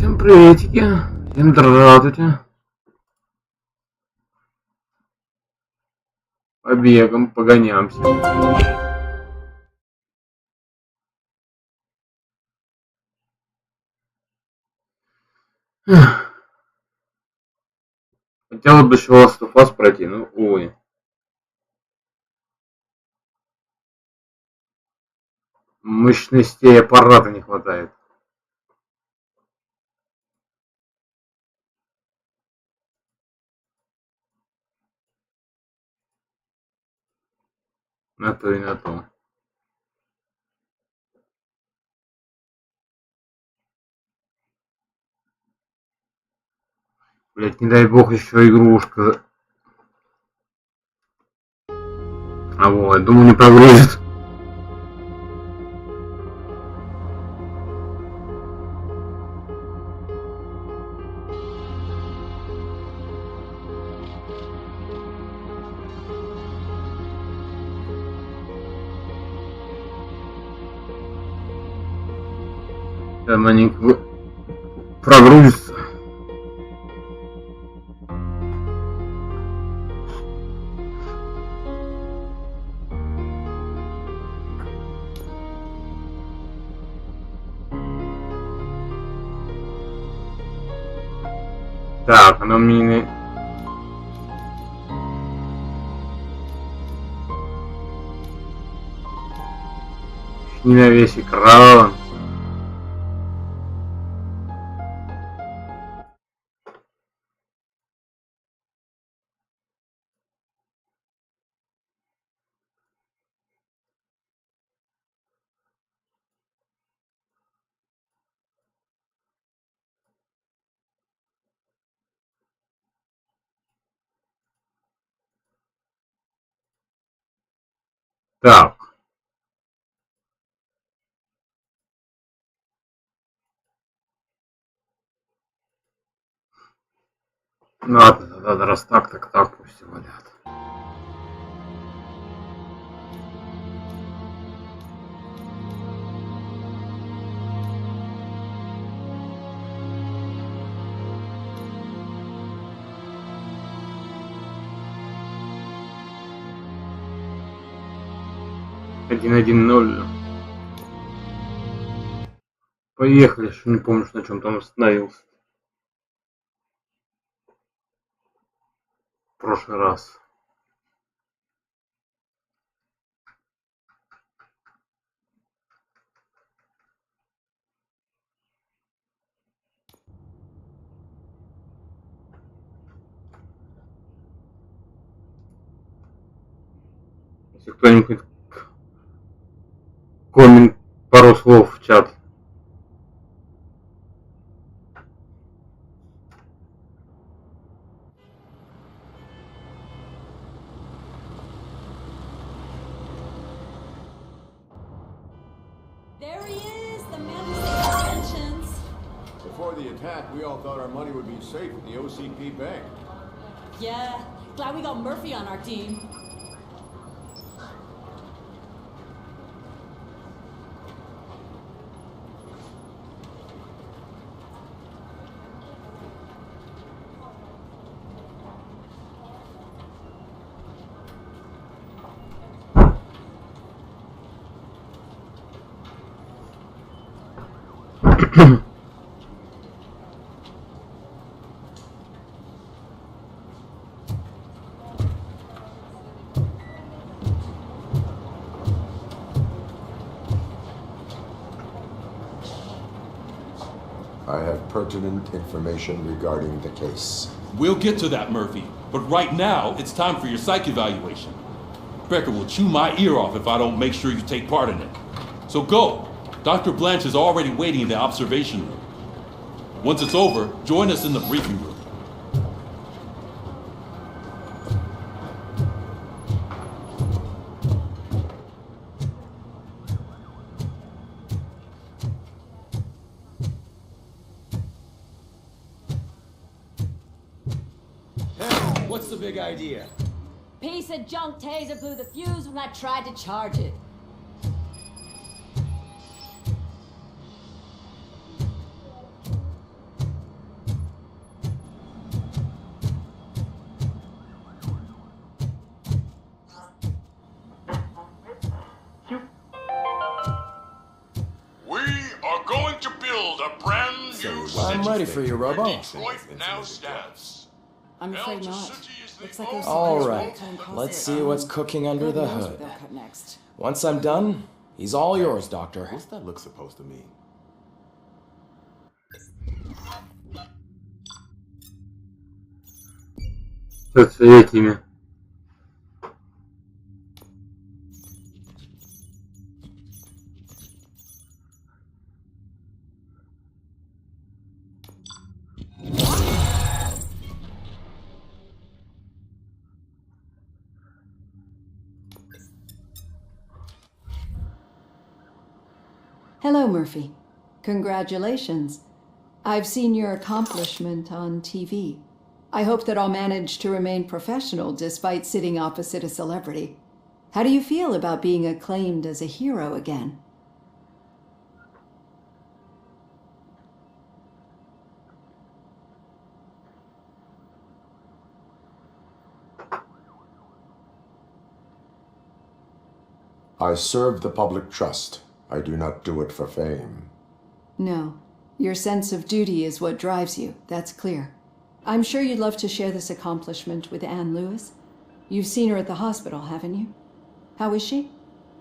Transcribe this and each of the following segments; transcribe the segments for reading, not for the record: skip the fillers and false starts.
Всем приветики, всем здравствуйте. Побегаем, погоняемся. Хотел бы еще Last of Us пройти, но увы. Мощностей аппарата не хватает. На то и на то. Блять, не дай бог еще игрушка. А вот, думаю, не прогрузит. Там они прогрузятся. Так, оно мне не на весь экран. Так. Ладно, тогда раз так, так пусть и валят. Один 0. Поехали, что не помню, на чем там остановился. В прошлый раз. Если кто-нибудь коммент, пару слов в чат. Before the attack, we all thought our money would be safe at the OCP bank. Yeah, glad we got Murphy on our team. I have pertinent information regarding the case. We'll get to that, Murphy. But right now, it's time for your psych evaluation. Becker will chew my ear off if I don't make sure you take part in it. So go. Dr. Blanche is already waiting in the observation room. Once it's over, join us in the briefing room. What's the big idea? Piece of junk taser blew the fuse when I tried to charge it. I'm ready for you, Robo. Detroit now stands. I'm afraid Delta not. City is the Looks like most- All right, let's see what's cooking under the hood. They'll cut next. Once I'm done, he's all yours, Doctor. What's that look supposed to mean? Что с этими? Hello, Murphy. Congratulations. I've seen your accomplishment on TV. I hope that I'll manage to remain professional despite sitting opposite a celebrity. How do you feel about being acclaimed as a hero again? I serve the public trust. I do not do it for fame. No. Your sense of duty is what drives you, that's clear. I'm sure you'd love to share this accomplishment with Anne Lewis. You've seen her at the hospital, haven't you? How is she?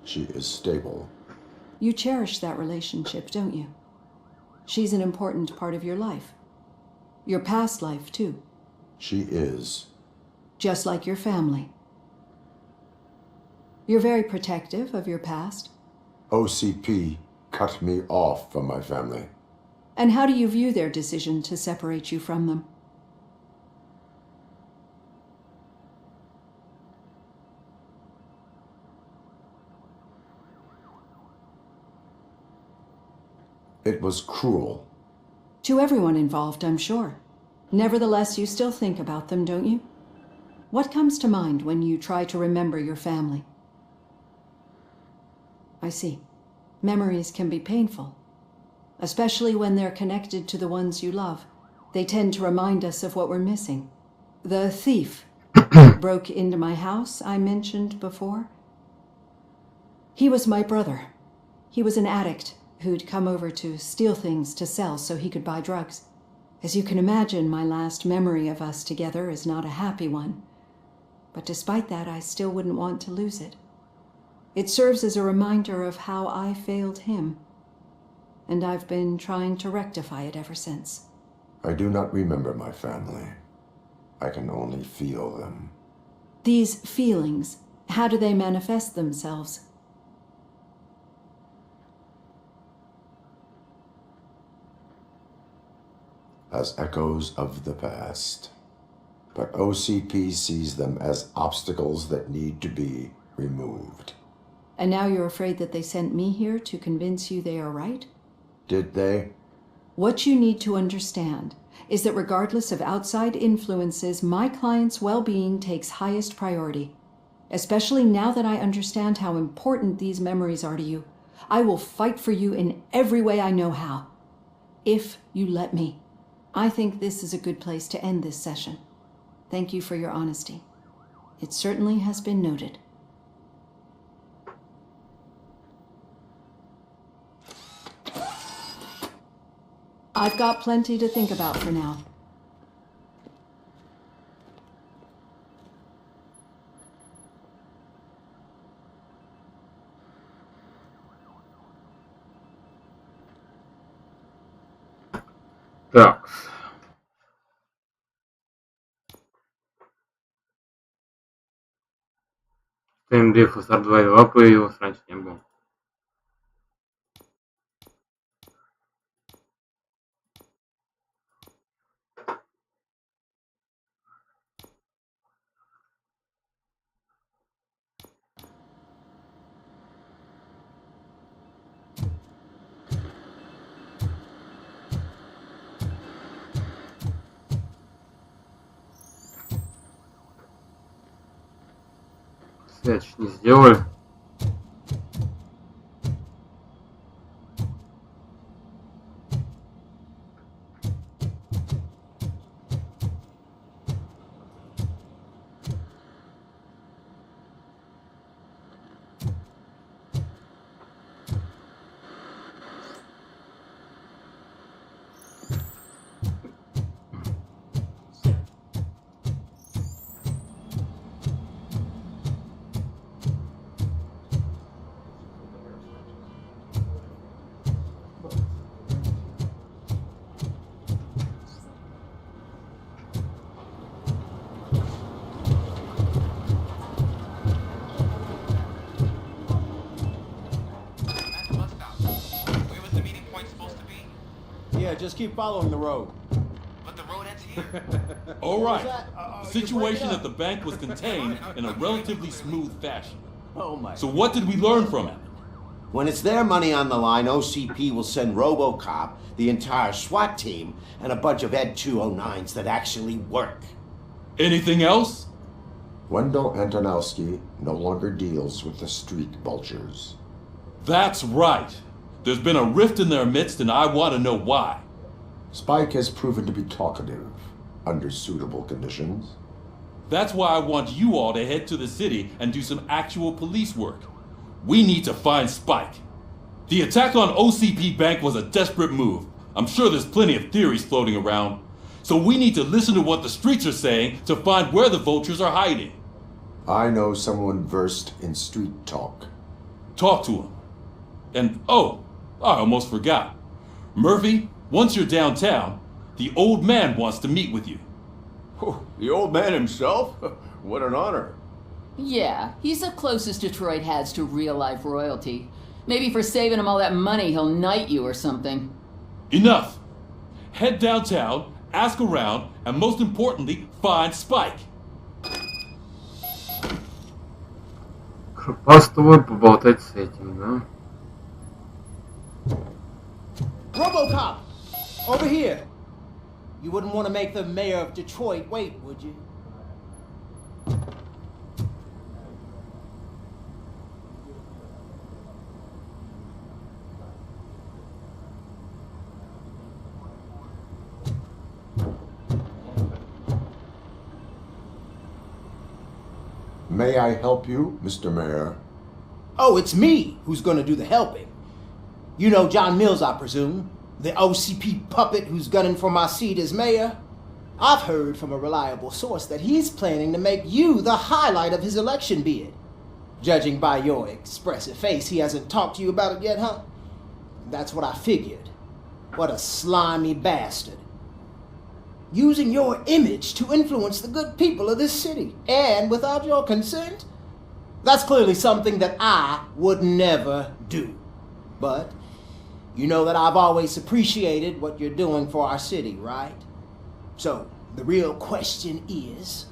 She is stable. You cherish that relationship, don't you? She's an important part of your life. Your past life, too. She is. Just like your family. You're very protective of your past. OCP cut me off from my family. And how do you view their decision to separate you from them? It was cruel. To everyone involved, I'm sure. Nevertheless, you still think about them, don't you? What comes to mind when you try to remember your family? I see. Memories can be painful, especially when they're connected to the ones you love. They tend to remind us of what we're missing. The thief broke into my house I mentioned before. He was my brother. He was an addict who'd come over to steal things to sell so he could buy drugs. As you can imagine, my last memory of us together is not a happy one. But despite that, I still wouldn't want to lose it. It serves as a reminder of how I failed him. And I've been trying to rectify it ever since. I do not remember my family. I can only feel them. These feelings, how do they manifest themselves? As echoes of the past. But OCP sees them as obstacles that need to be removed. And now you're afraid that they sent me here to convince you they are right? Did they? What you need to understand is that regardless of outside influences, my client's well-being takes highest priority. Especially now that I understand how important these memories are to you. I will fight for you in every way I know how. If you let me. I think this is a good place to end this session. Thank you for your honesty. It certainly has been noted. I've got plenty to think about for now. Так. ТМД FSR 2.2 появилась, раньше не было. Свяч не сделали. just keep following the road. But the road ends here. All right. that? The situation at the bank was contained in a relatively smooth fashion. Oh my. So what did we learn from it? When it's their money on the line, OCP will send RoboCop, the entire SWAT team, and a bunch of Ed 209s that actually work. Anything else? Wendell Antonowski no longer deals with the street vultures. That's right. There's been a rift in their midst, and I want to know why. Spike has proven to be talkative under suitable conditions. That's why I want you all to head to the city and do some actual police work. We need to find Spike. The attack on OCP Bank was a desperate move. I'm sure there's plenty of theories floating around. So we need to listen to what the streets are saying to find where the vultures are hiding. I know someone versed in street talk. Talk to him. And oh, I almost forgot. Murphy, once you're downtown, the old man wants to meet with you. Oh, the old man himself? What an honor. Yeah, he's the closest Detroit has to real-life royalty. Maybe for saving him all that money, he'll knight you or something. Enough! Head downtown, ask around, and most importantly, find Spike. Просто поболтать с этим, да? RoboCop! Over here! You wouldn't want to make the mayor of Detroit wait, would you? May I help you, Mr. Mayor? Oh, it's me who's gonna do the helping. You know John Mills, I presume? The OCP puppet who's gunning for my seat as mayor? I've heard from a reliable source that he's planning to make you the highlight of his election bid. Judging by your expressive face, he hasn't talked to you about it yet, huh? That's what I figured. What a slimy bastard. Using your image to influence the good people of this city, and without your consent? That's clearly something that I would never do. But you know that I've always appreciated what you're doing for our city, right? So the real question is,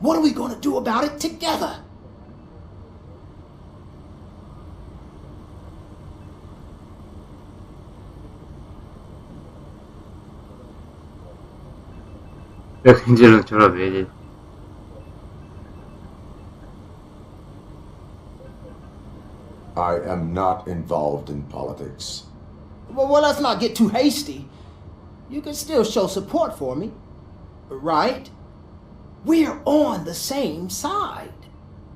what are we going to do about it together? Как неделю вчера ответить. I am not involved in politics. Well, let's not get too hasty. You can still show support for me, right? We're on the same side.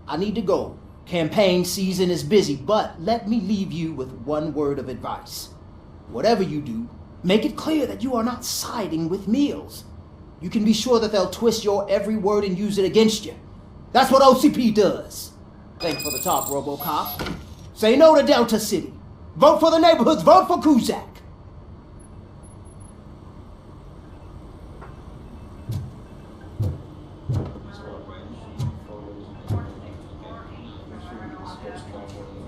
I need to go. Campaign season is busy, but let me leave you with one word of advice. Whatever you do, make it clear that you are not siding with Mills. You can be sure that they'll twist your every word and use it against you. That's what OCP does. Thanks for the talk, RoboCop. Say no to Delta City. Vote for the neighborhoods. Vote for Kuzak.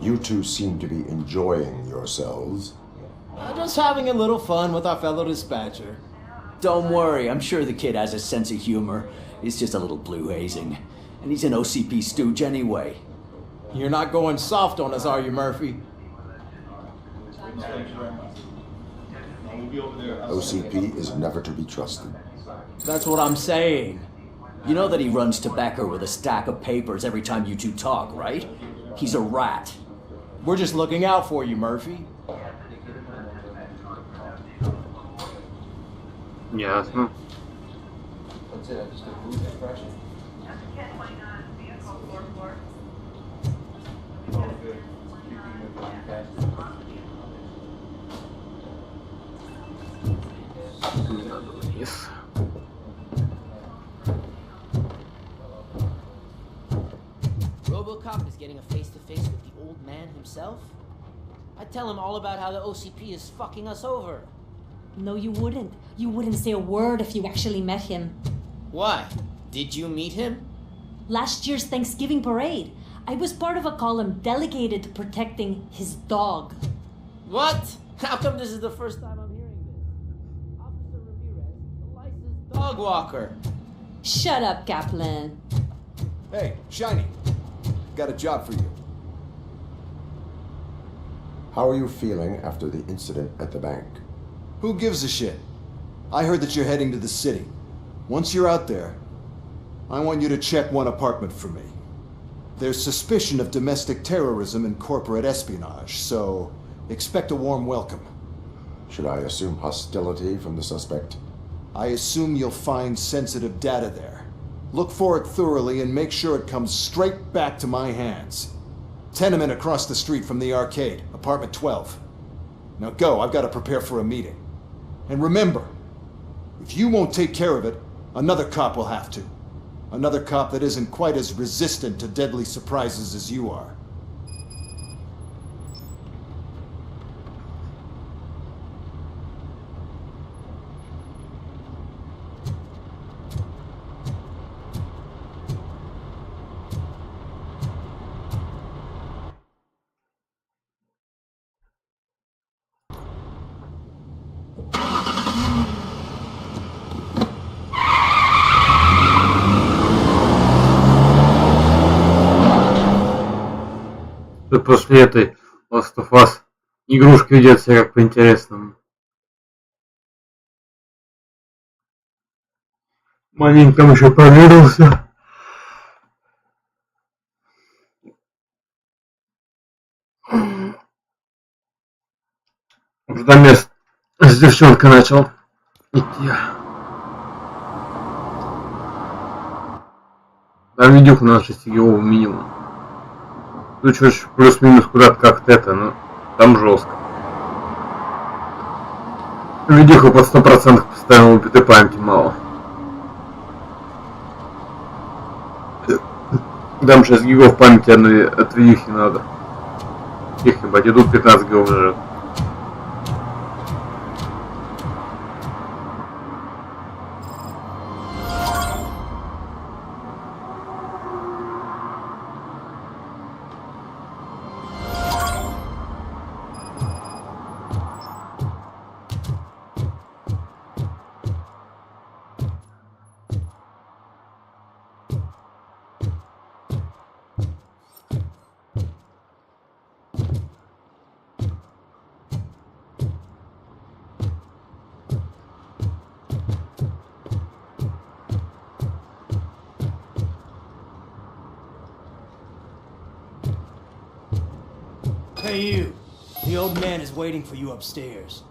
You two seem to be enjoying yourselves. Just having a little fun with our fellow dispatcher. Don't worry, I'm sure the kid has a sense of humor. It's just a little blue hazing. And he's an OCP stooge anyway. You're not going soft on us, are you, Murphy? OCP is never to be trusted. That's what I'm saying. You know that he runs tobacco with a stack of papers every time you two talk, right? He's a rat. We're just looking out for you, Murphy. Ясно. Вниз. RoboCop is getting a face-to-face with the old man himself? I'd tell him all about how the OCP is fucking us over. No, you wouldn't. You wouldn't say a word if you actually met him. Why? Did you meet him? Last year's Thanksgiving parade. I was part of a column delegated to protecting his dog. What? How come this is the first time I'm hearing this? dog walker. Shut up, Kaplan. Hey, Shiny. Got a job for you. How are you feeling after the incident at the bank? Who gives a shit? I heard that you're heading to the city. Once you're out there, I want you to check one apartment for me. There's suspicion of domestic terrorism and corporate espionage, so expect a warm welcome. Should I assume hostility from the suspect? I assume you'll find sensitive data there. Look for it thoroughly and make sure it comes straight back to my hands. Tenement across the street from the arcade, apartment 12. Now go, I've got to prepare for a meeting. And remember, if you won't take care of it, another cop will have to. Another cop that isn't quite as resistant to deadly surprises as you are. Тут после этой Last of Us игрушка ведет себя как по-интересному. Маленьком еще помирился. Уже до мест с девчонкой начал идти. Там видюха на 6-гиговом минимум. Тут чуть плюс-минус куда-то как-то это, но там жестко. Видюха под 100% поставил убитой памяти мало. Там 6 гигов памяти одной от видюхи надо. Их ебать, идут 15 гигов лежат. Hey you, the old man is waiting for you upstairs.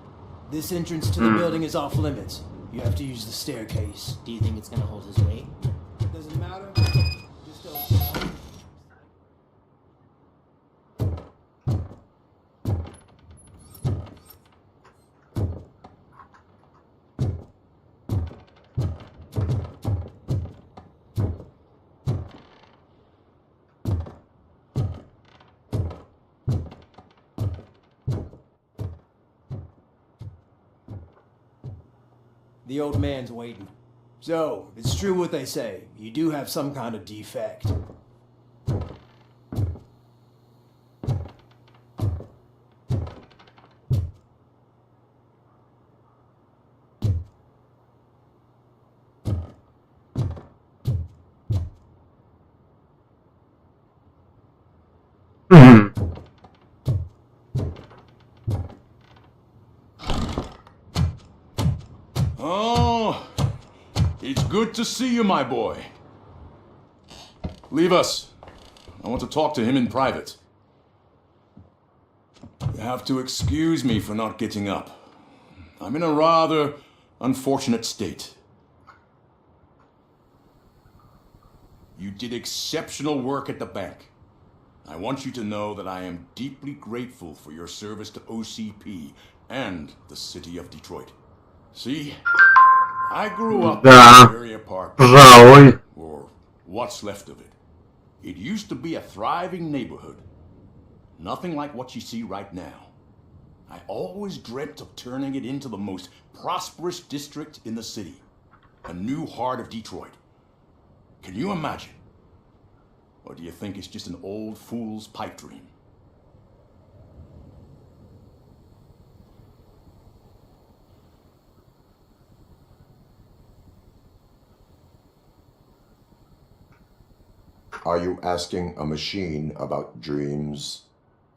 This entrance to the building is off limits. You have to use the staircase. Do you think it's gonna hold his weight? Doesn't matter. Just don't. The old man's waiting. So, it's true what they say. You do have some kind of defect. Oh, it's good to see you, my boy. Leave us. I want to talk to him in private. You have to excuse me for not getting up. I'm in a rather unfortunate state. You did exceptional work at the bank. I want you to know that I am deeply grateful for your service to OCP and the city of Detroit. See, I grew up in an area park, or what's left of it. It used to be a thriving neighborhood. Nothing like what you see right now. I always dreamt of turning it into the most prosperous district in the city. A new heart of Detroit. Can you imagine? Or do you think it's just an old fool's pipe dream? Are you asking a machine about dreams?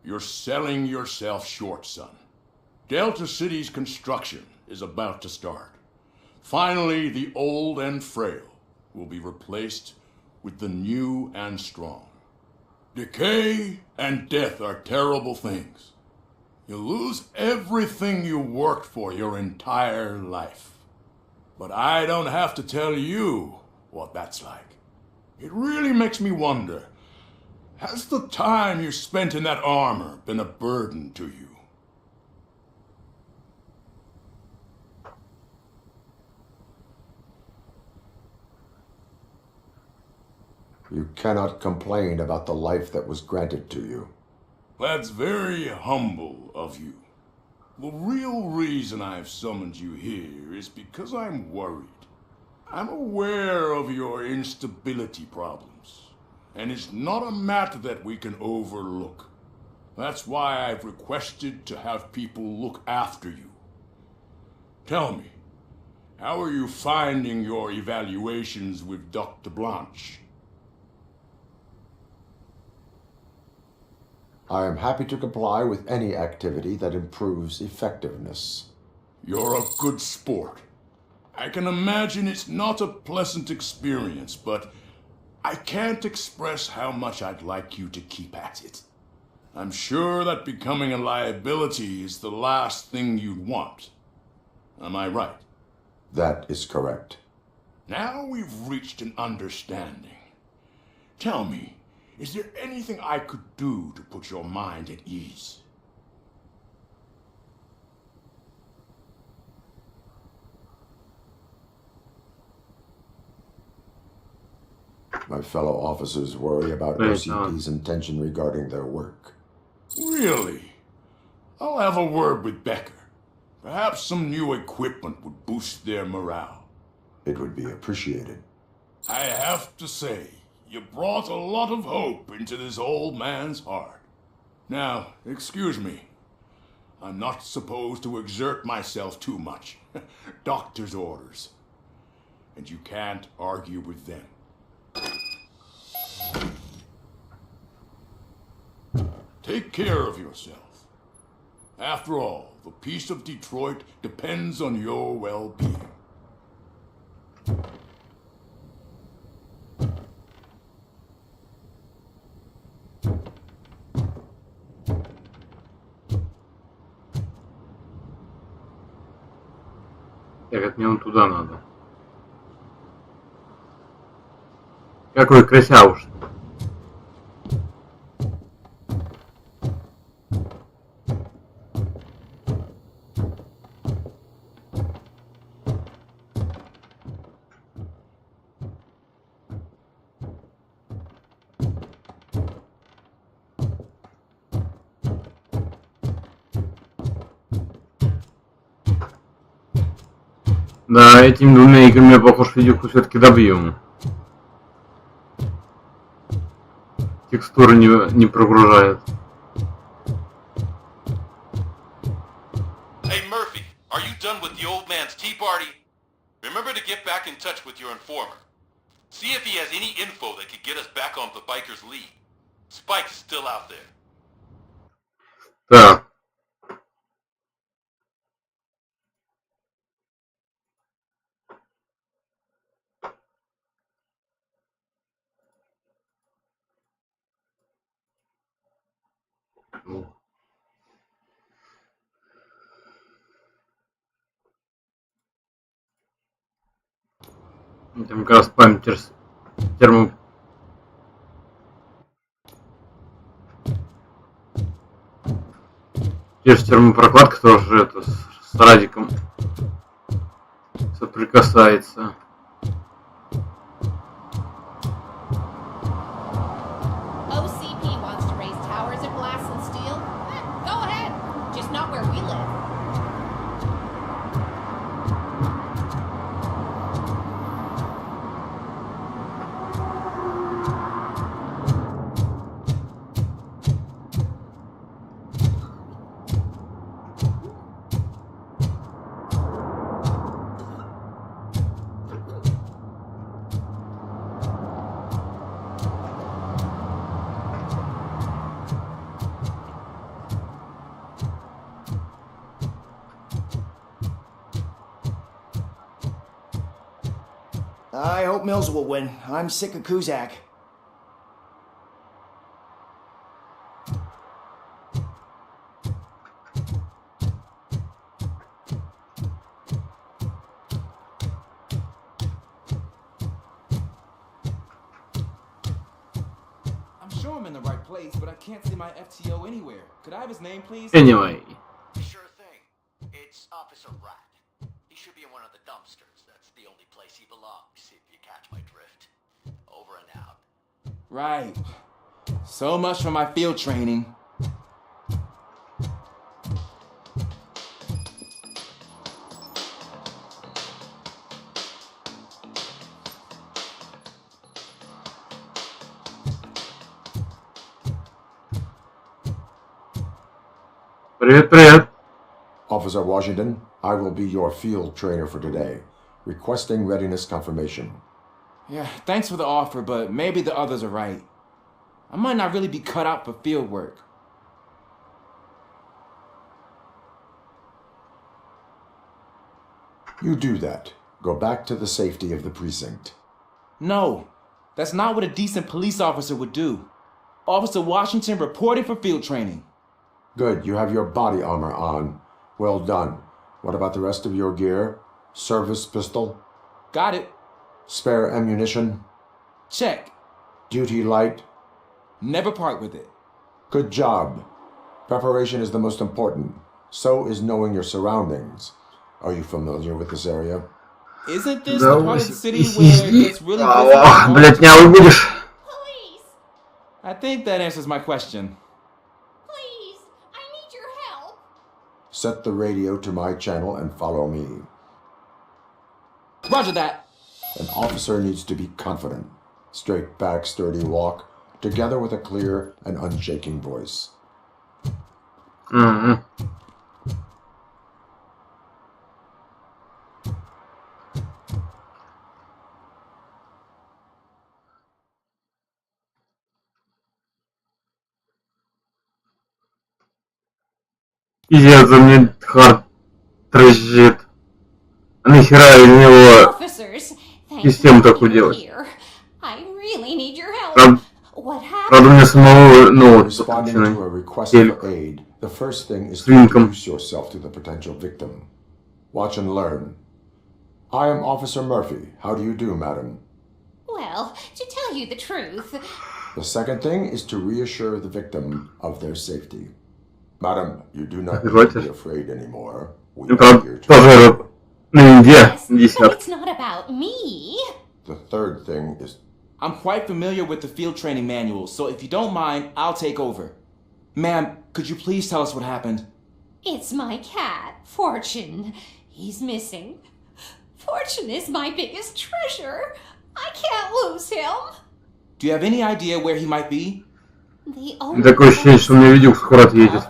You're selling yourself short, son. Delta City's construction is about to start. Finally, the old and frail will be replaced with the new and strong. Decay and death are terrible things. You lose everything you worked for your entire life. But I don't have to tell you what that's like. It really makes me wonder, has the time you spent in that armor been a burden to you? You cannot complain about the life that was granted to you. That's very humble of you. The real reason I've summoned you here is because I'm worried. I'm aware of your instability problems, and it's not a matter that we can overlook. That's why I've requested to have people look after you. Tell me, how are you finding your evaluations with Dr. Blanche? I am happy to comply with any activity that improves effectiveness. You're a good sport. I can imagine it's not a pleasant experience, but I can't express how much I'd like you to keep at it. I'm sure that becoming a liability is the last thing you'd want. Am I right? That is correct. Now we've reached an understanding. Tell me, is there anything I could do to put your mind at ease? My fellow officers worry about OCP's intention regarding their work. Really? I'll have a word with Becker. Perhaps some new equipment would boost their morale. It would be appreciated. I have to say, you brought a lot of hope into this old man's heart. Now, excuse me. I'm not supposed to exert myself too much. Doctor's orders. And you can't argue with them. Take care of yourself. After all, the peace of Detroit depends on your well-being. Так, от мне вон туда надо. Какой красавуш. Да, этими двумя играми я, похож, видеоку все-таки добью. Текстуры не прогружает. Hey Murphy, are you done with the old man's tea party? Remember to get back in touch with your informer. See if he has any info that could get us back on the biker's lead. Spike's still out there. Так. Там как раз память термо... Те же термопрокладка тоже это с радиком соприкасается. OCP wants to raise towers of glass and steel? Go ahead, just not where we live. hope Mills will win. I'm sick of Kuzak. I'm sure I'm in the right place, but I can't see my FTO anywhere. Could I have his name, please? Anyway. Sure thing. It's Officer Rat. He should be in one of the dumpsters. That's the only place he belongs, if you catch my drift. Over and out. Right. So much for my field training. Привет, привет. Officer Washington, I will be your field trainer for today. Requesting readiness confirmation. Yeah, thanks for the offer, but maybe the others are right. I might not really be cut out for field work. You do that. Go back to the safety of the precinct. No, that's not what a decent police officer would do. Officer Washington reporting for field training. Good, you have your body armor on. Well done. What about the rest of your gear? Service pistol? Got it. Spare ammunition? Check. Duty light? Never part with it. Good job. Preparation is the most important. So is knowing your surroundings. Are you familiar with this area? Isn't this the part of the city where it gets really Блять, не будешь. I think that answers my question. Please, I need your help. Set the radio to my channel and follow me. Roger that. An officer needs to be confident. Straight back, sturdy walk, together with a clear and unshaking voice. Mm-hmm. Пиздец, за мне хард дрожит. А нахера из него систему такую делать? Правда, у меня самого нового подключенный. The first thing is to introduce yourself to the potential victim. Watch and learn. I am Officer Murphy. How do you do, madam? Well, to tell you the truth... The second thing is to reassure the victim of their safety. Madam, you do not need to be afraid anymore. We are here to Yes, but it's not about me. The third thing is... I'm quite familiar with the field training manual, so if you don't mind, I'll take over. Ma'am, could you please tell us what happened? It's my cat, Fortune. He's missing. Fortune is my biggest treasure. I can't lose him. Do you have any idea where he might be? Такое ощущение, что у меня видео скоро отъедет.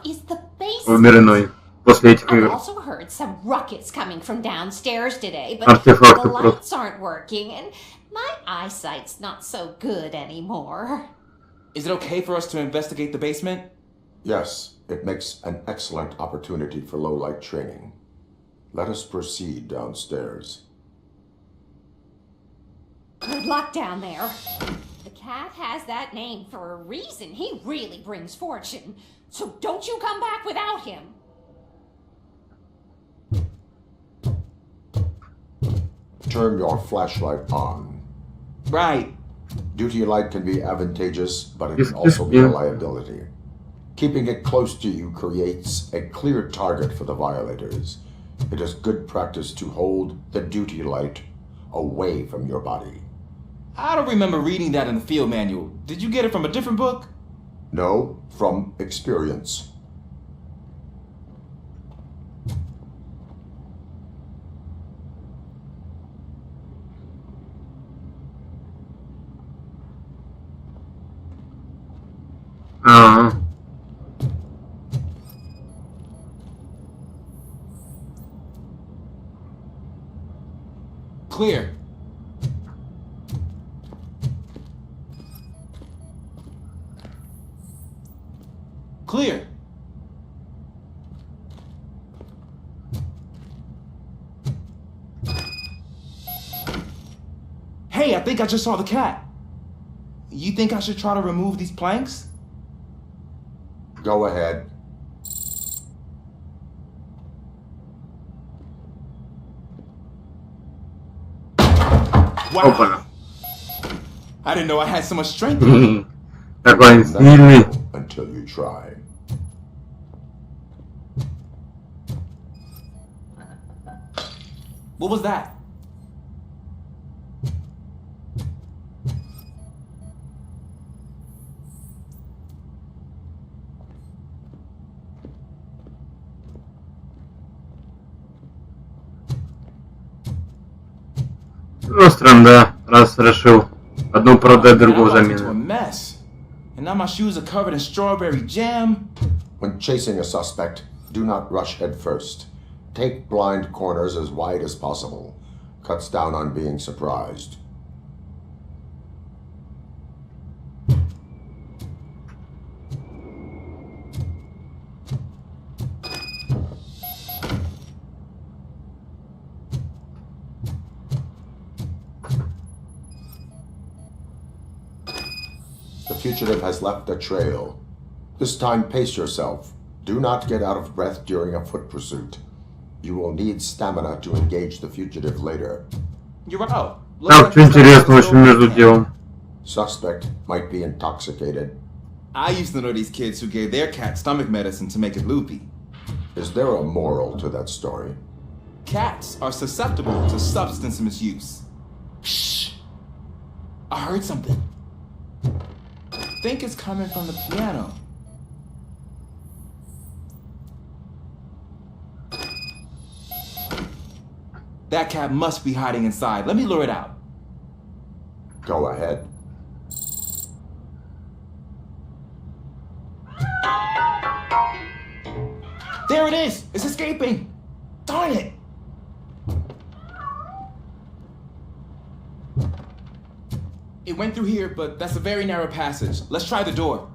Умеренной. После этих I игр. also heard some ruckus coming from downstairs today, but the lights aren't working and my eyesight's not so good anymore. Is it okay for us to investigate the basement? Yes, it makes an excellent opportunity for low-light training. Let us proceed downstairs. Good luck down there. The cat has that name for a reason. He really brings fortune. So don't you come back without him. Turn your flashlight on. Right. Duty light can be advantageous, but it can also be a liability. Keeping it close to you creates a clear target for the violators. It is good practice to hold the duty light away from your body. I don't remember reading that in the field manual. Did you get it from a different book? No, from experience. Clear. Clear. Hey, I think I just saw the cat. You think I should try to remove these planks? Go ahead. Wow. I didn't know I had so much strength. Такой сильный. Until you try. What was that? Ну, странно, да, раз решил одну продать, другую замену. And now my shoes are covered in strawberry jam. When chasing a suspect, do not rush head first. Take blind corners as wide as possible. Cuts down on being surprised. The fugitive has left a trail. This time pace yourself. Do not get out of breath during a foot pursuit. You will need stamina to engage the fugitive later. You're right. Так, что интересно очень между делом. Suspect might be intoxicated. I used to know these kids who gave their cat stomach medicine to make it loopy. Is there a moral to that story? Cats are susceptible to substance misuse. Shh! I heard something. I think it's coming from the piano. That cat must be hiding inside. Let me lure it out. Go ahead. There it is! It's escaping! Darn it! It went through here, but that's a very narrow passage. Let's try the door.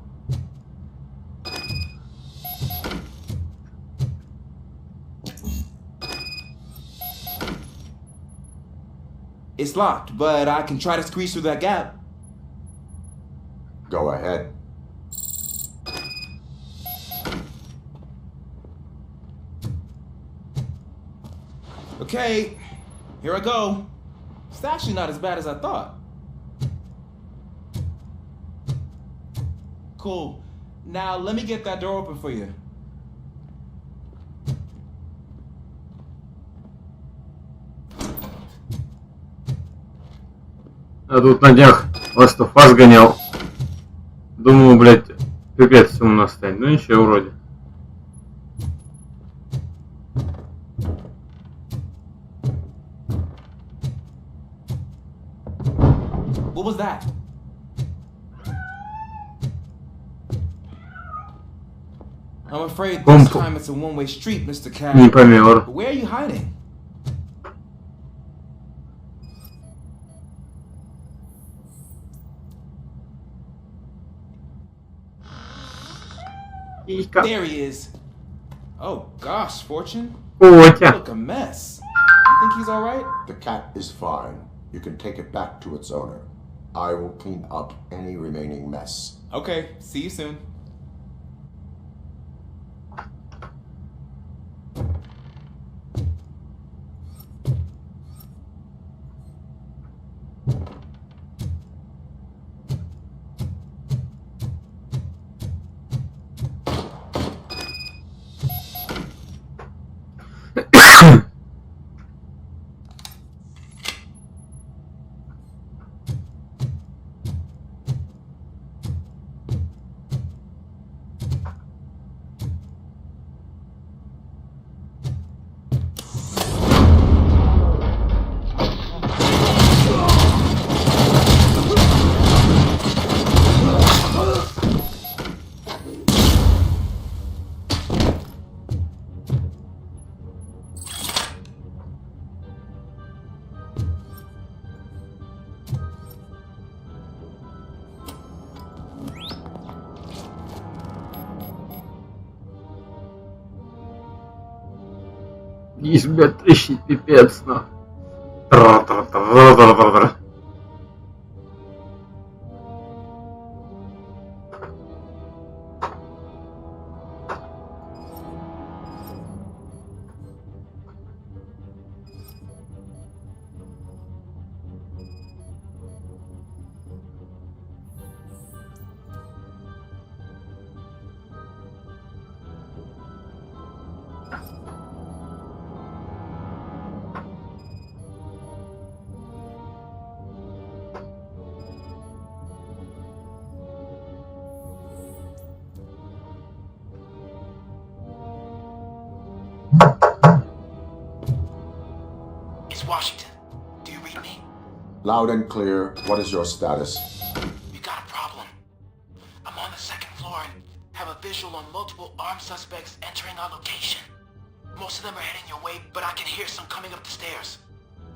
It's locked, but I can try to squeeze through that gap. Go ahead. Okay, here I go. It's actually not as bad as I thought. Cool. Now let me get that door open for you. А тут на днях Last of Us гонял. Думал, блядь, пипец всему настанет. Ну ничего, вроде. What was that? I'm afraid this time it's a one-way street, Mr. Cat. Не помер. Where are you hiding? There he is. Oh gosh, Fortune. You look a mess. You think he's alright? The cat is fine. You can take it back to its owner. I will clean up any remaining mess. Okay, see you soon. Тебя трещит пипец, но. Loud and clear. What is your status? You got a problem. I'm on the second floor and have a visual on multiple armed suspects entering our location. Most of them are heading your way, but I can hear some coming up the stairs.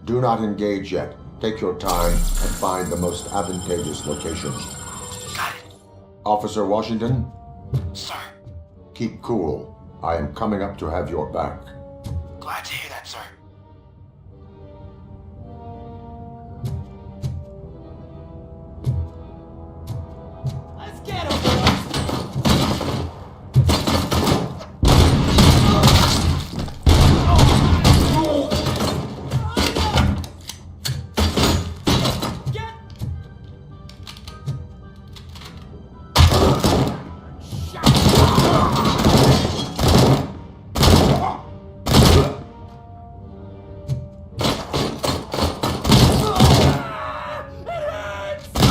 Do not engage yet. Take your time and find the most advantageous location. Got it. Officer Washington? Sir. Keep cool. I am coming up to have your back. Glad to hear that, sir. Let's get him, boys!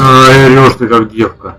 Орёшь ты как девка.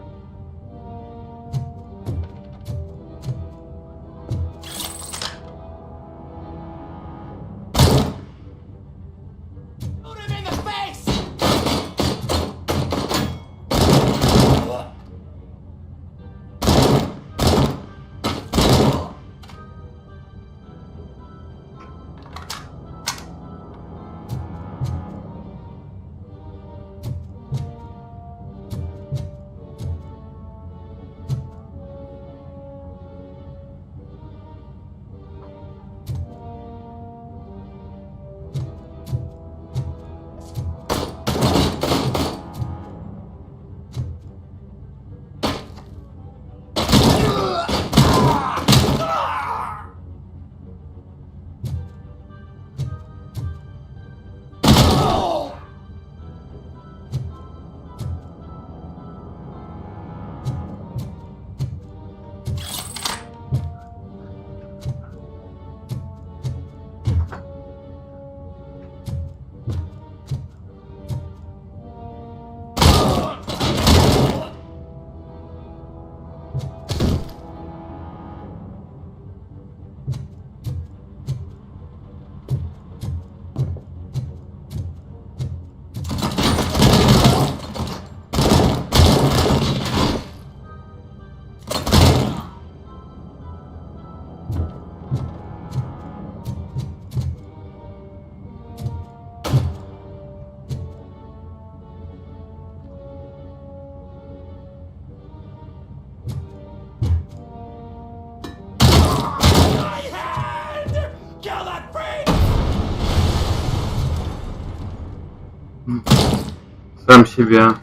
Сам себя.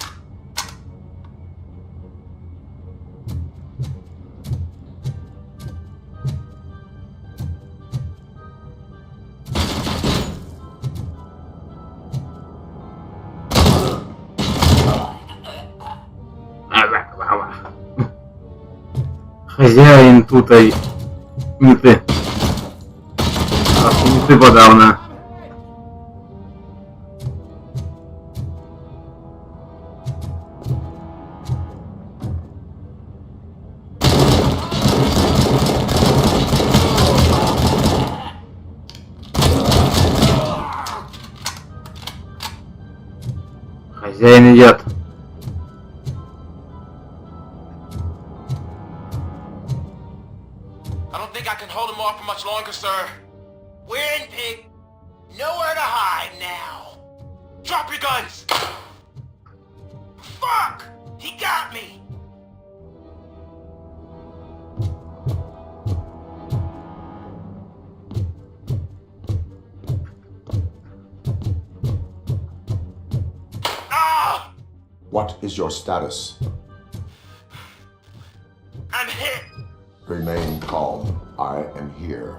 Хозяин тут, ай, не ты. Не ты подавно. Хозяин идет. I don't think I can hold him off for much longer, sir. We're in, pig. Nowhere to hide now. Drop your guns. Fuck! He got me. Ah! What is your status? I'm hit. Remain calm. I am here.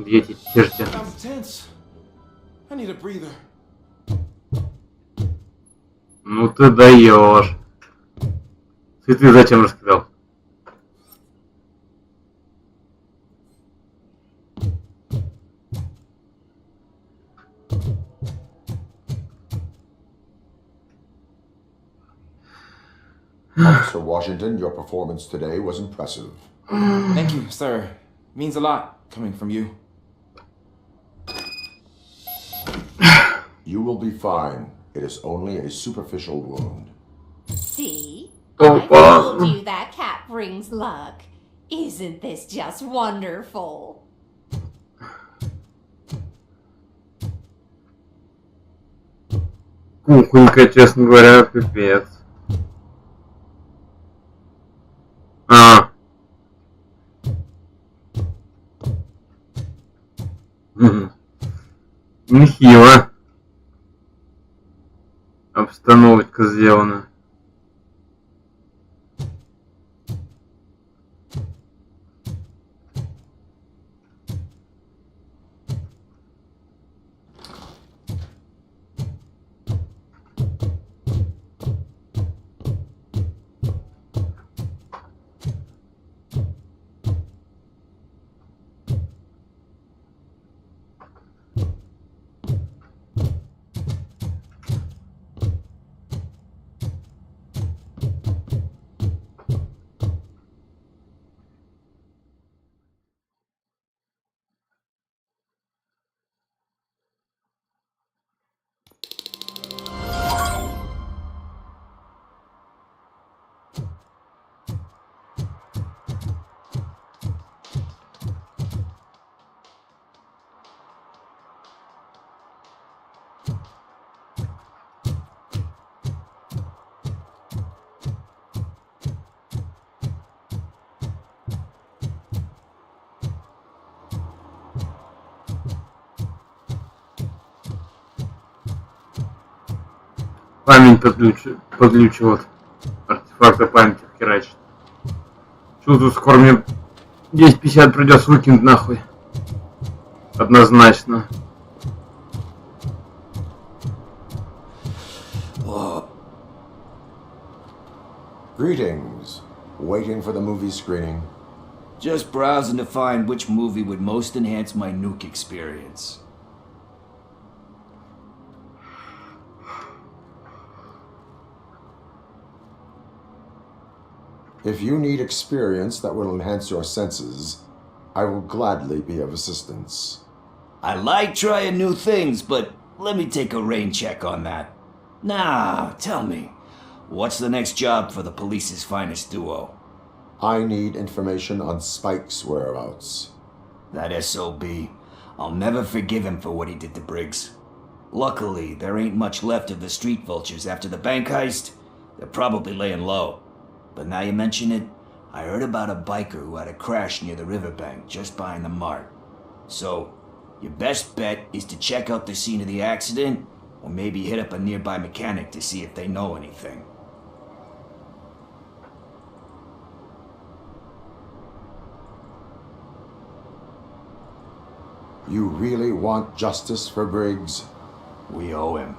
Дети, держите. I'm tense. I need a breather. Ну ты даешь. Цветы зачем раскидал? Officer Washington, your performance today was impressive. Thank you, sir. Means a lot coming from you. You will be fine. It is only a superficial wound. See? I told you that cat brings luck. Isn't this just wonderful? Кухонька, честно говоря, пипец. Нехило. Обстановочка сделана. Память подключил, артефакты памяти херачит. Чувствую, скоро мне 1050 придется выкинуть нахуй. Однозначно. Greetings. Waiting for the movie screening. Just browsing to find which movie would most enhance my nuke experience. If you need experience that will enhance your senses, I will gladly be of assistance. I like trying new things, but let me take a rain check on that. Now, tell me, what's the next job for the police's finest duo? I need information on Spike's whereabouts. That SOB. I'll never forgive him for what he did to Briggs. Luckily, there ain't much left of the street vultures after the bank heist. They're probably laying low. But now you mention it, I heard about a biker who had a crash near the riverbank just behind the mart. So, your best bet is to check out the scene of the accident, or maybe hit up a nearby mechanic to see if they know anything. You really want justice for Briggs? We owe him.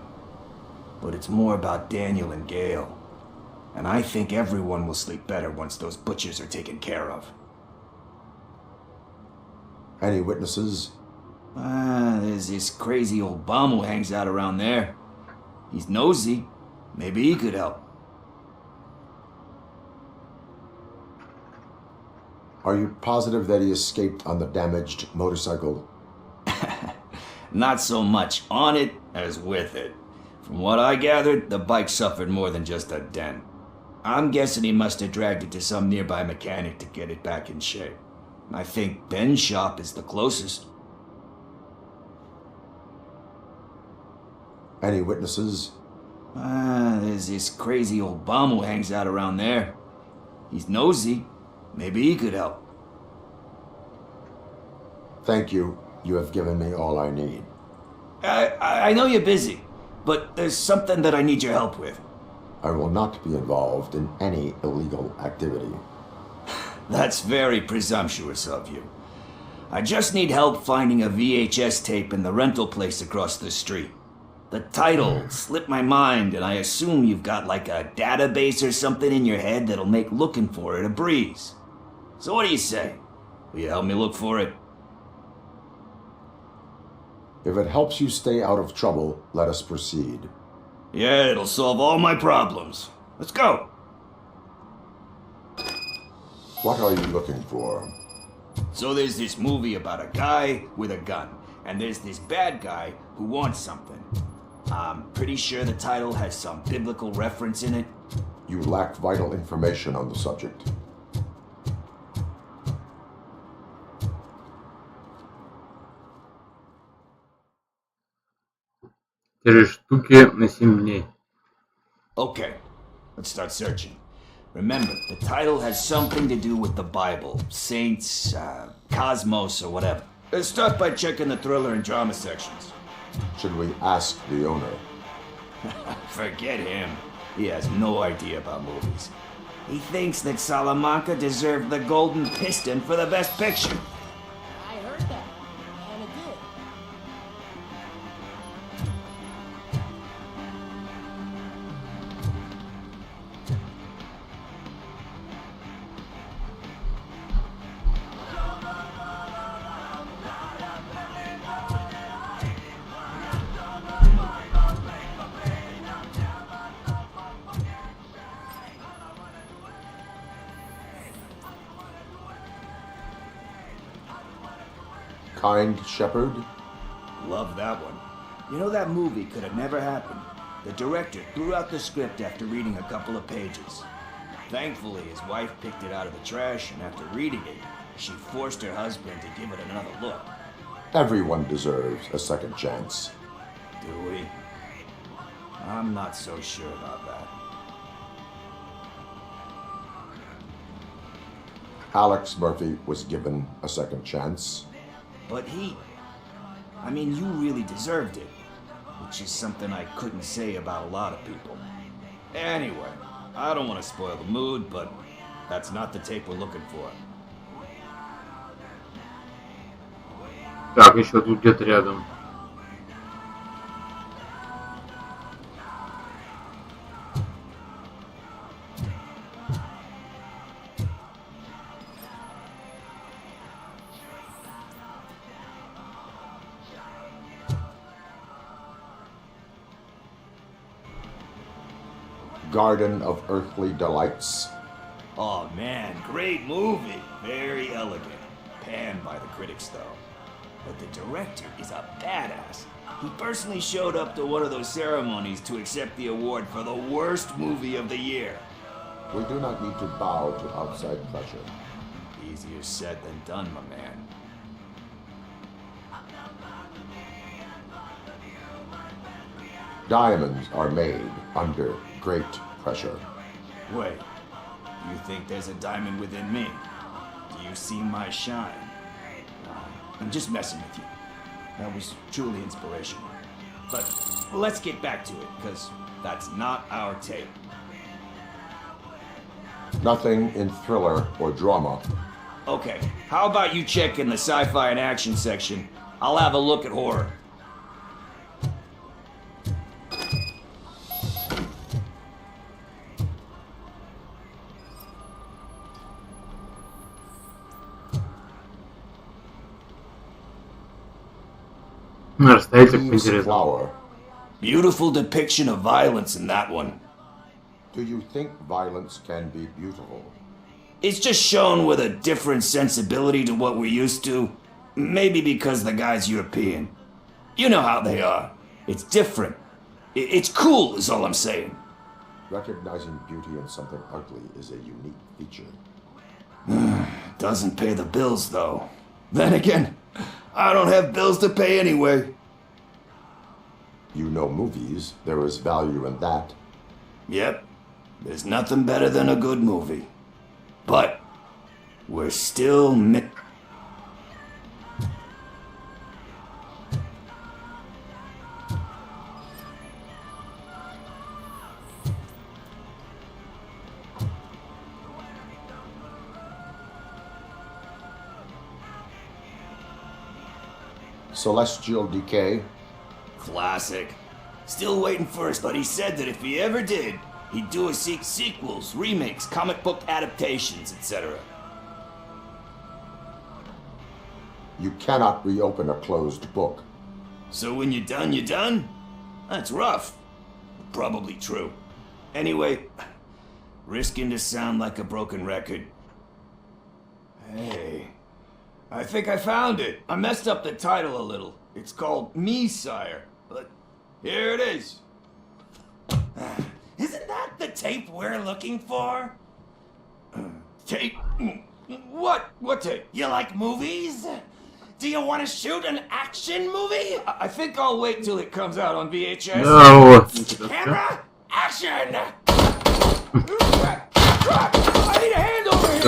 But it's more about Daniel and Gale. And I think everyone will sleep better once those butchers are taken care of. Any witnesses? There's this crazy old bum who hangs out around there. He's nosy. Maybe he could help. Are you positive that he escaped on the damaged motorcycle? Not so much on it as with it. From what I gathered, the bike suffered more than just a dent. I'm guessing he must have dragged it to some nearby mechanic to get it back in shape. I think Ben's shop is the closest. Any witnesses? There's this crazy old bum who hangs out around there. He's nosy. Maybe he could help. Thank you. You have given me all I need. I know you're busy, but there's something that I need your help with. I will not be involved in any illegal activity. That's very presumptuous of you. I just need help finding a VHS tape in the rental place across the street. The title slipped my mind, and I assume you've got like a database or something in your head that'll make looking for it a breeze. So what do you say? Will you help me look for it? If it helps you stay out of trouble, let us proceed. Yeah, it'll solve all my problems. Let's go! What are you looking for? So there's this movie about a guy with a gun, and there's this bad guy who wants something. I'm pretty sure the title has some biblical reference in it. You lack vital information on the subject. Штуки на 7 дней. Okay, let's start searching. Remember, the title has something to do with the Bible, saints, cosmos, or whatever. Let's start by checking the thriller and drama sections. Should we ask the owner? Forget him. He has no idea about movies. He thinks that Salamanca deserved the Golden Piston for the Best Picture. I heard that, and it did. Kind Shepherd? Love that one. You know, that movie could have never happened. The director threw out the script after reading a couple of pages. Thankfully, his wife picked it out of the trash, and after reading it, she forced her husband to give it another look. Everyone deserves a second chance. Do we? I'm not so sure about that. Alex Murphy was given a second chance. But I mean, you really deserved it. Which is something I couldn't say about a lot of people. Anyway, I don't want to spoil the mood, but that's not the tape we're looking for. Так, еще тут где-то рядом. Garden of Earthly Delights. Oh man, great movie. Very elegant. Panned by the critics though. But the director is a badass. He personally showed up to one of those ceremonies to accept the award for the worst movie of the year. We do not need to bow to outside pressure. Easier said than done, my man. Diamonds are made under great pressure. Wait, you think there's a diamond within me? Do you see my shine? I'm just messing with you. That was truly inspirational. But let's get back to it, because that's not our tape. Nothing in thriller or drama. Okay, how about you check in the sci-fi and action section? I'll have a look at horror. Flower. Beautiful depiction of violence in that one. Do you think violence can be beautiful? It's just shown with a different sensibility to what we're used to. Maybe because the guy's European. You know how they are. It's different. It's cool is all I'm saying. Recognizing beauty in something ugly is a unique feature. Doesn't pay the bills though. Then again, I don't have bills to pay anyway. You know movies. There is value in that. Yep. There's nothing better than a good movie. But we're still Celestial Decay. Classic. Still waiting first, but he said that if he ever did, he'd do a sequels, remakes, comic book adaptations, etc. You cannot reopen a closed book. So when you're done, you're done? That's rough. Probably true. Anyway, risking to sound like a broken record. Hey, I think I found it. I messed up the title a little. It's called Me, Sire, but here it is. Isn't that the tape we're looking for? Tape? What? What tape? You like movies? Do you want to shoot an action movie? I think I'll wait till it comes out on VHS. No. Camera, action! I need a hand over here.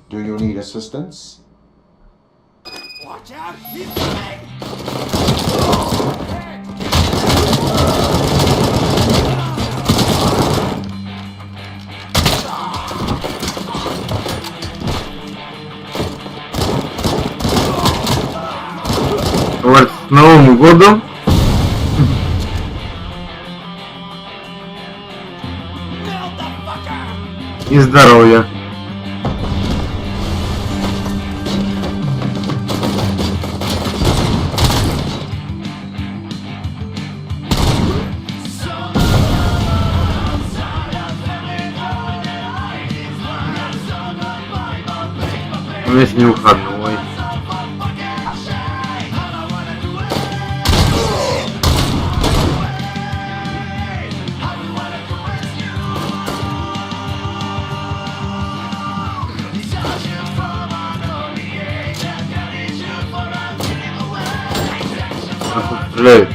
Do you need assistance? Watch out! He's coming! С Новым годом! И здоровья! У меня сегодня выходной. Стреляют.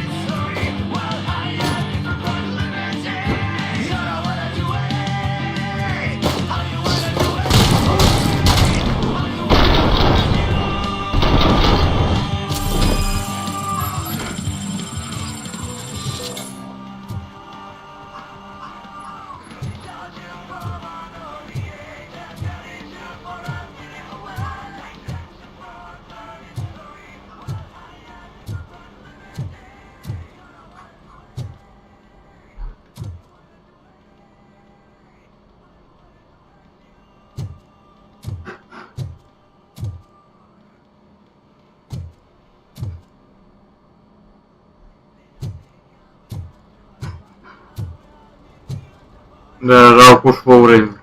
Да, жалко ушло время.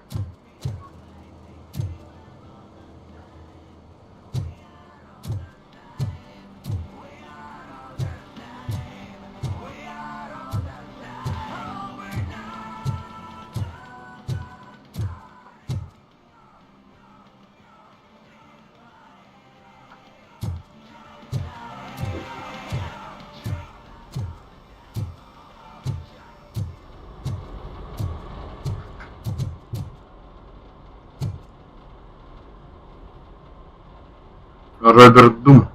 Роберт Дум.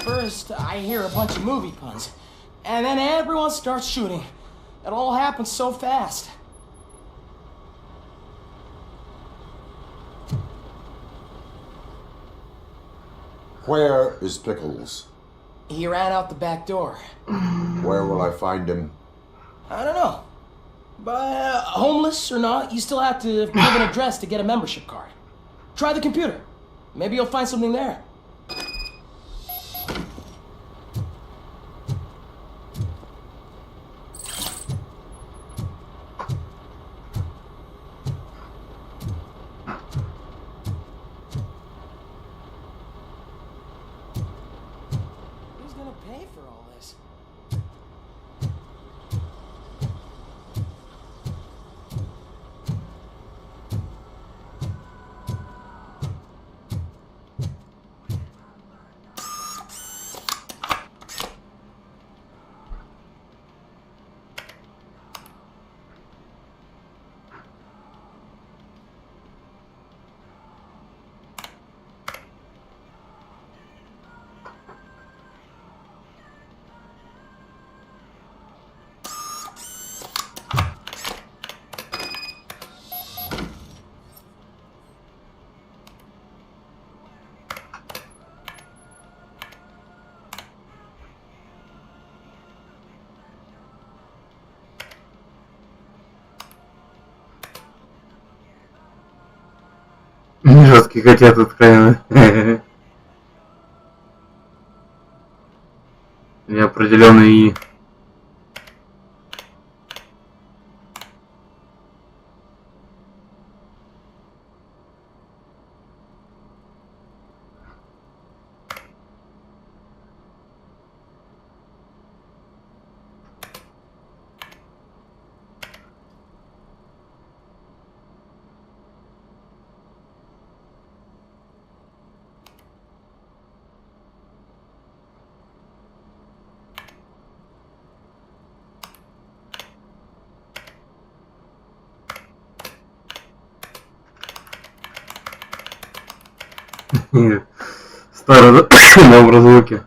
First, I hear a bunch of movie puns, and then everyone starts shooting. It all happens so fast. Where is Pickles? He ran out the back door. Where will I find him? I don't know. But homeless or not, you still have to give an address to get a membership card. Try the computer. Maybe you'll find something there. Звуки котят откровенно. Неопределенный. Старый на образвуке.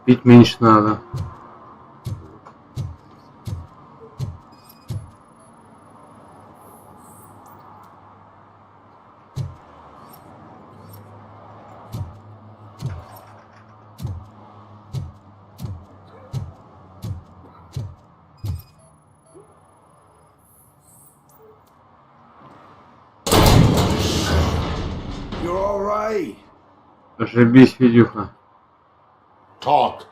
Пить меньше надо. You're all right. Ошибись, видюха. Talk.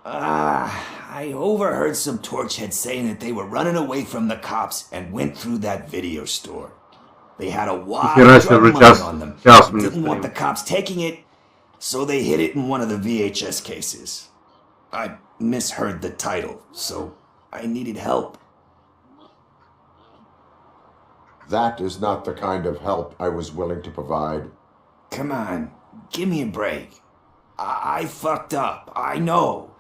I overheard some torchheads saying that they were running away from the cops and went through that video store. They had a wad of drug money on them. Didn't want the cops taking it, so they hid it in one of the VHS cases. I misheard the title, so I needed help. That is not the kind of help I was willing to provide. Come on, give me a break. I fucked up, I know.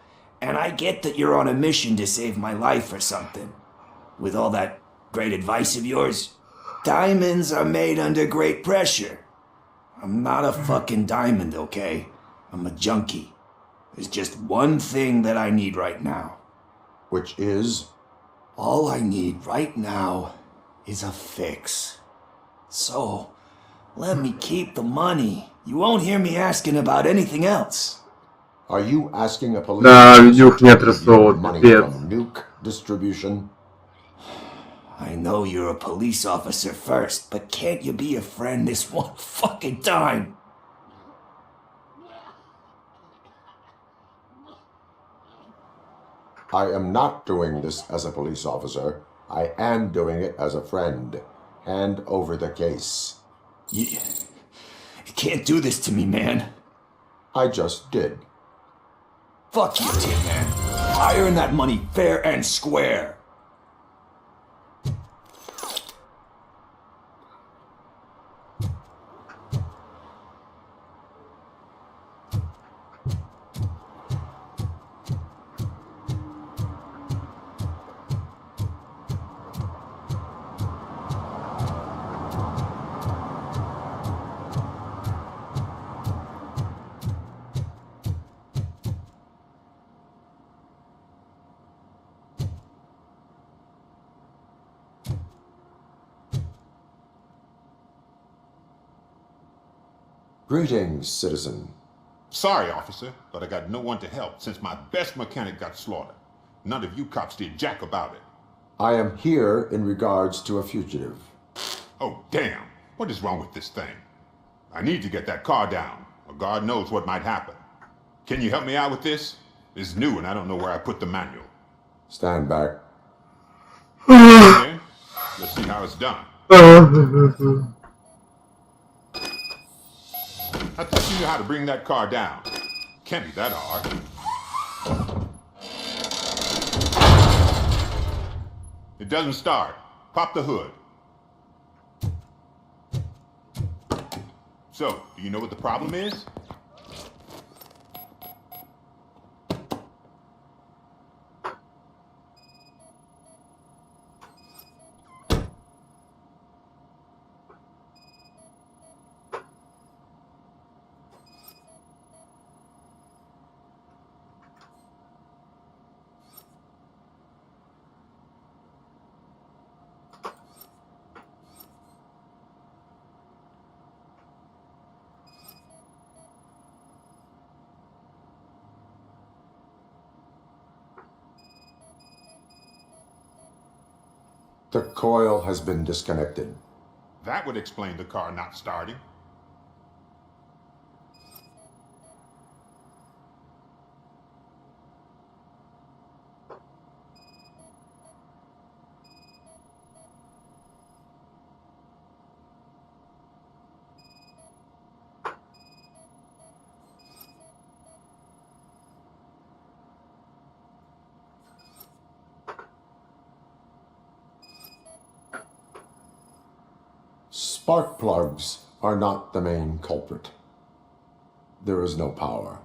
And I get that you're on a mission to save my life or something. With all that great advice of yours, diamonds are made under great pressure. I'm not a fucking diamond, okay? I'm a junkie. There's just one thing that I need right now. Which is? All I need right now is a fix. So, let me keep the money. You won't hear me asking about anything else. Are you asking a police money from nuke distribution? I know you're a police officer first, but can't you be a friend this one fucking time? I am not doing this as a police officer. I am doing it as a friend. Hand over the case. You can't do this to me, man. I just did. Fuck you, Tin Man. I earned that money fair and square. Greetings, citizen. Sorry, officer, but I got no one to help since my best mechanic got slaughtered. None of you cops did jack about it. I am here in regards to a fugitive. Oh, damn. What is wrong with this thing? I need to get that car down, or God knows what might happen. Can you help me out with this? It's new and I don't know where I put the manual. Stand back. Okay. Let's see how it's done. I thought you knew how to bring that car down. Can't be that hard. It doesn't start. Pop the hood. So, do you know what the problem is? The coil has been disconnected. That would explain the car not starting. Spark plugs are not the main culprit. There is no power.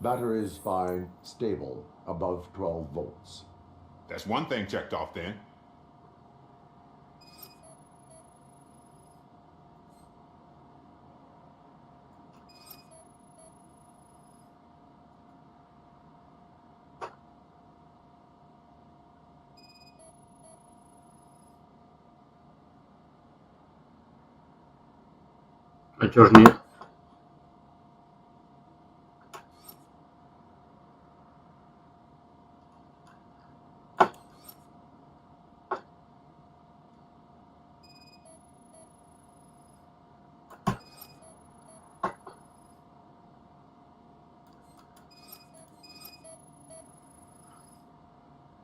Battery is fine, stable, above 12 volts. That's one thing checked off then. А чё ж нет?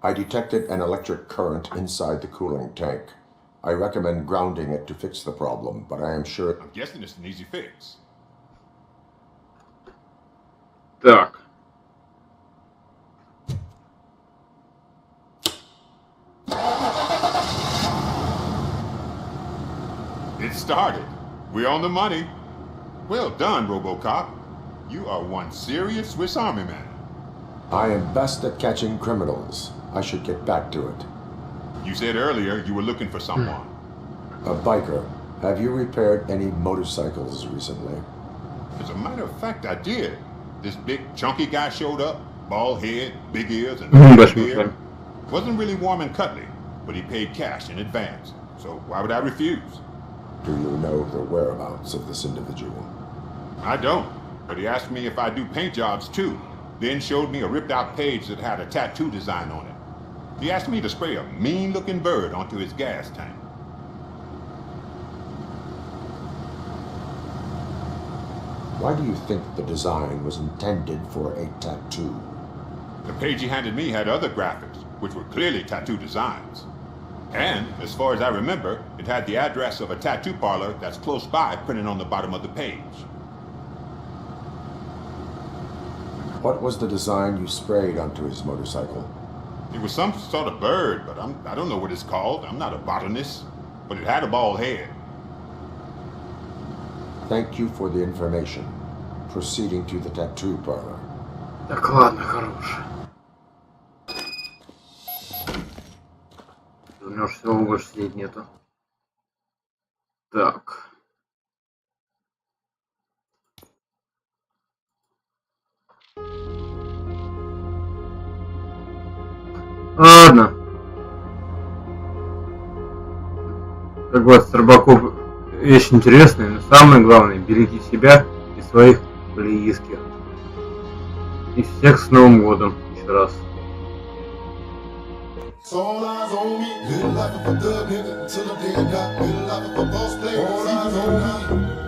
I detected an electric current inside the cooling tank. I recommend grounding it to fix the problem, but I am sure... I'm guessing it's an easy fix. Так. It started. We're on the money. Well done, RoboCop. You are one serious Swiss Army man. I am best at catching criminals. I should get back to it. You said earlier you were looking for someone. A biker. Have you repaired any motorcycles recently? As a matter of fact, I did. This big chunky guy showed up. Bald head, big ears, and a beard. Wasn't really warm and cuddly, but he paid cash in advance. So why would I refuse? Do you know the whereabouts of this individual? I don't, but he asked me if I do paint jobs too. Then showed me a ripped out page that had a tattoo design on it. He asked me to spray a mean looking bird onto his gas tank. Why do you think the design was intended for a tattoo? The page he handed me had other graphics, which were clearly tattoo designs. And, as far as I remember, it had the address of a tattoo parlor that's close by printed on the bottom of the page. What was the design you sprayed onto his motorcycle? It was some sort of bird, but I don't know what it's called. I'm not a botanist. But it had a bald head. Thank you for the information. Proceeding to the tattoo parlor. Так, ладно, хорош. У него ж всего больше сидеть нету. Так. Ладно. Как бы Старбаков вещь интересная, но самое главное, берегите себя и своих близких. И всех с Новым годом еще раз. All eyes on me, live life of a thug nigga till the day I die. Live life of a boss player, all eyes on me.